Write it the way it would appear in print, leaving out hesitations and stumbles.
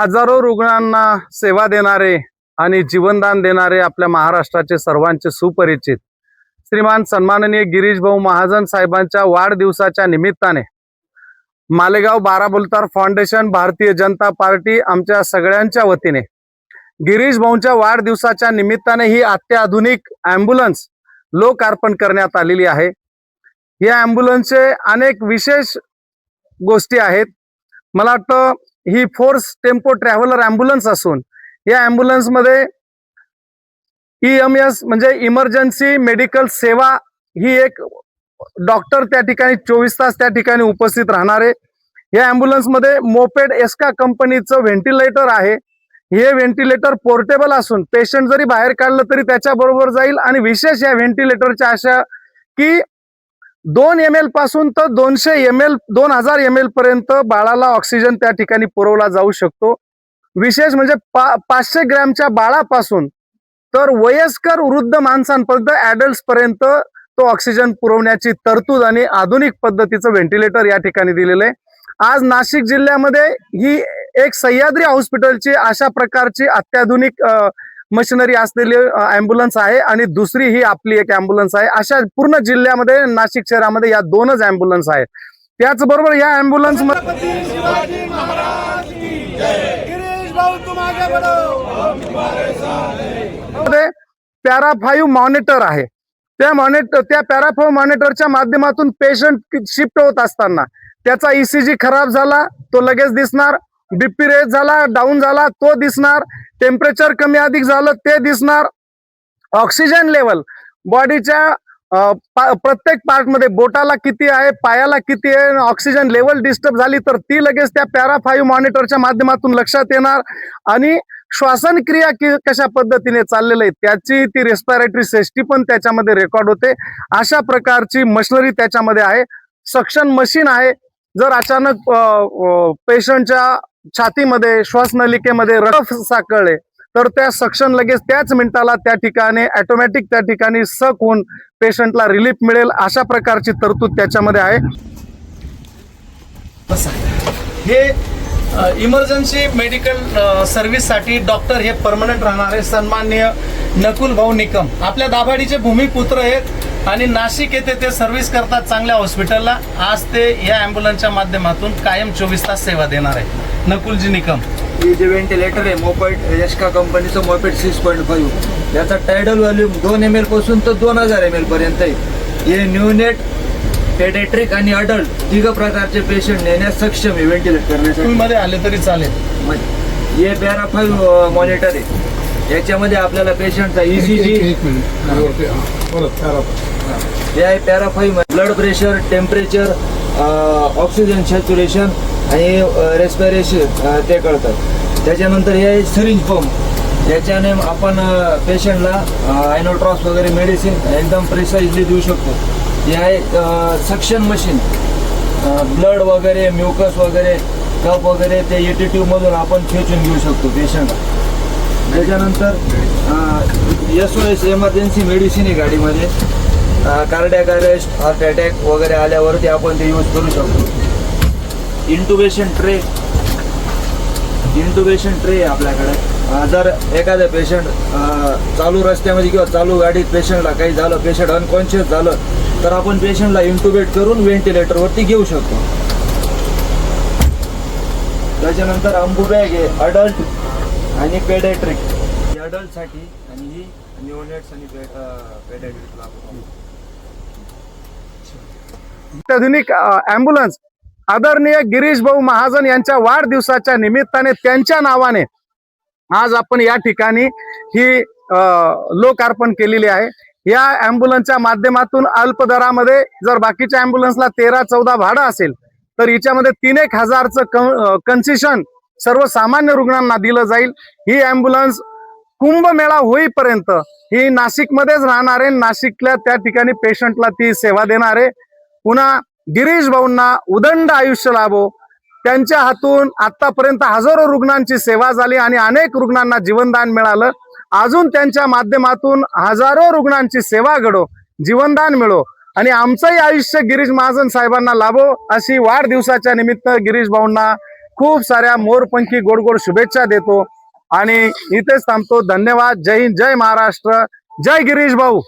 हजारो रुग्णांना सेवा देणारे आणि जीवनदान देणारे आपल्या महाराष्ट्राचे सर्वांचे सुपरिचित श्रीमान सन्माननीय गिरीश भाऊ महाजन साहेबांच्या वाढदिवसाच्या निमित्ताने मालेगाव बाराबुलतार फाउंडेशन भारतीय जनता पार्टी आमच्या सगळ्यांच्या वतीने गिरीश भाऊंच्या वाढदिवसाच्या निमित्ताने ही अत्याधुनिक ॲम्ब्युलन्स लोकार्पण करण्यात आलेली आहे। या ॲम्ब्युलन्सचे अनेक विशेष गोष्टी आहेत। मला वाटतं ही फोर्स टेम्पो ट्रॅव्हलर ॲम्ब्युलन्स असून या ॲम्ब्युलन्स मध्ये EMS म्हणजे इमर्जन्सी मेडिकल सेवा ही एक डॉक्टर त्या ठिकाणी 24 तास त्या ठिकाणी उपस्थित राहणार आहे। या ॲम्ब्युलन्स मध्ये मोपेड एस्का कंपनीचं व्हेंटिलेटर आहे। हे व्हेंटिलेटर पोर्टेबल असून पेशंट जरी बाहेर काढलं तरी त्याच्या बरोबर जाईल आणि विशेष या व्हेंटिलेटरच्या अशा की 2 ml पासून तर 200 ml 2000 ml पर्यंत बाळाला ऑक्सिजन त्या ठिकाणी पुरवला जाऊ शकतो। विशेष म्हणजे 500 ग्रॅमच्या बाळापासून तर वयस्कर वृद्ध माणसांपर्यंत ॲडल्ट्स पर्यंत तो ऑक्सिजन पुरवण्याची तरतूद आणि आधुनिक पद्धतीचं व्हेंटिलेटर या ठिकाणी दिलेलं आहे। आज नाशिक जिल्ह्यामध्ये ही एक सह्याद्री हॉस्पिटलची अशा प्रकारची अत्याधुनिक मशिनरी असलेली ॲम्ब्युलन्स आहे आणि दुसरी ही आपली एक ॲम्ब्युलन्स आहे। अशा पूर्ण जिल्ह्यामध्ये नाशिक शहरामध्ये या दोनच ॲम्ब्युलन्स आहेत। त्याचबरोबर या ॲम्ब्युलन्स मध्ये पॅरा 5 मॉनिटर आहे। त्या पॅरा 5 मॉनिटरच्या माध्यमातून पेशंट शिफ्ट होत असताना त्याचा ECG खराब झाला तो लगेच दिसणार, BP रेज झाला डाऊन झाला तो दिसणार, टेम्परेचर कमी अधिक झालं ते दिसणार, ऑक्सिजन लेवल बॉडीच्या प्रत्येक पार्ट मध्ये बोटाला किती आहे, पायाला किती आहे, ऑक्सिजन लेवल डिस्टर्ब झाली तर ती लगेच त्या पॅरा 5 मॉनिटरच्या माध्यमातून लक्षात येणार आणि श्वासन क्रिया कशा पद्धतीने चाललेली आहे त्याची ती रेस्पिरेटरी सिस्टीम पण त्याच्यामध्ये रेकॉर्ड होते। अशा प्रकारची मशिनरी त्याच्यामध्ये आहे। सक्शन मशीन आहे। जर अचानक पेशंटच्या छातीमध्ये श्वासनलिकेमध्ये रक्त साकळले तर त्या सक्शन लगेच त्याच मिनिटाला त्या ठिकाणी ऑटोमॅटिक त्या ठिकाणी सक होऊन पेशंटला रिलीफ मिळेल अशा प्रकारची तरतूद त्याच्यामध्ये आहे। हे इमर्जन्सी मेडिकल सर्व्हिससाठी डॉक्टर हे परमनंट राहणारे सन्माननीय नकुल भाऊ निकम आपल्या दाभाडीचे भूमिपुत्र आहेत आणि नाशिक येथे ते सर्व्हिस करतात चांगल्या हॉस्पिटलला। आज ते या ॲम्ब्युलन्सच्या माध्यमातून कायम 24 तास सेवा देणार आहे। नकुलजी निकम हे जे व्हेंटिलेटर आहे मोपेड एस्का कंपनीचं मोपेड 6.5 याचा टायडल व्हॉल्यूम 2 ml पासून तर 2000 ml पर्यंत आहे। हे न्यूनेट पेडियाट्रिक आणि अडल्ट तिघ प्रकारचे पेशंट नेण्यास सक्षम आहे व्हेंटिलेट करण्यासाठी। मध्ये आले तरी चालेल। हे पॅरा 5 मॉनिटर आहे। याच्यामध्ये आपल्याला पेशंटचा ECG हे आहे para 5 blood pressure, temperature, oxygen saturation आणि रेस्पिरेशन ते कळतात। त्याच्यानंतर हे आहे सिरिंज पंप याच्याने आपण पेशंटला आयनोट्रॉस वगैरे मेडिसिन एकदम प्रिसाइजली देऊ शकतो। हे आहे सक्शन मशीन ब्लड वगैरे म्युकस वगैरे कप वगैरे ते ET मधून आपण खेचून घेऊ शकतो पेशंटला। त्याच्यानंतर SOS इमर्जन्सी मेडिसिन आहे गाडीमध्ये, कार्डियाक अरेस्ट हार्ट अटॅक वगैरे आल्यावरती आपण ते यूज करू शकतो। इंटुबेशन ट्रे आपल्याकडे जर एखादा पेशंट चालू रस्त्यामध्ये किंवा चालू गाडीत पेशंटला काही झालं, पेशंट अनकॉन्शियस झालं तर आपण पेशंटला इंटुबेट करून व्हेंटिलेटरवरती घेऊ शकतो। त्याच्यानंतर अंबू बॅग आहे अडल्ट आणि पेडियाट्रिक, अडल्टसाठी आणि ही न्यूनेट्स आणि पेडियाट्रिकला। अत्याधुनिक ॲम्ब्युलन्स आदरणीय गिरीश भाऊ महाजन यांच्या वाढदिवसाच्या निमित्ताने त्यांच्या नावाने आज आपण या ठिकाणी ही लोकार्पण केलेली आहे। या ॲम्ब्युलन्सच्या माध्यमातून अल्प दरामध्ये जर बाकीच्या ॲम्ब्युलन्सला 13-14 भाडं असेल तर हिच्यामध्ये 3-1 हजारचं कन्सेशन सर्वसामान्य रुग्णांना दिलं जाईल। ही ॲम्ब्युलन्स कुंभमेळा होईपर्यंत ही नाशिकमध्येच राहणार आहे। नाशिकल्या त्या ठिकाणी पेशंटला ती सेवा देणार आहे। पुन्हा गिरीश भाऊंना उदंड आयुष्य लाभो। त्यांच्या हातून आतापर्यंत हजारो रुग्णांची सेवा झाली आणि अनेक रुग्णांना जीवनदान मिळालं। अजून त्यांच्या माध्यमातून हजारो रुग्णांची सेवा घडो, जीवनदान मिळो आणि आमचंही आयुष्य गिरीश महाजन साहेबांना लाभो अशी वाढदिवसाच्या निमित्त गिरीश भाऊंना खूप साऱ्या मोरपंखी गोड गोड शुभेच्छा देतो आणि इथेच थांबतो. धन्यवाद. जय हिंद, जय महाराष्ट्र, जय गिरीश भाऊ.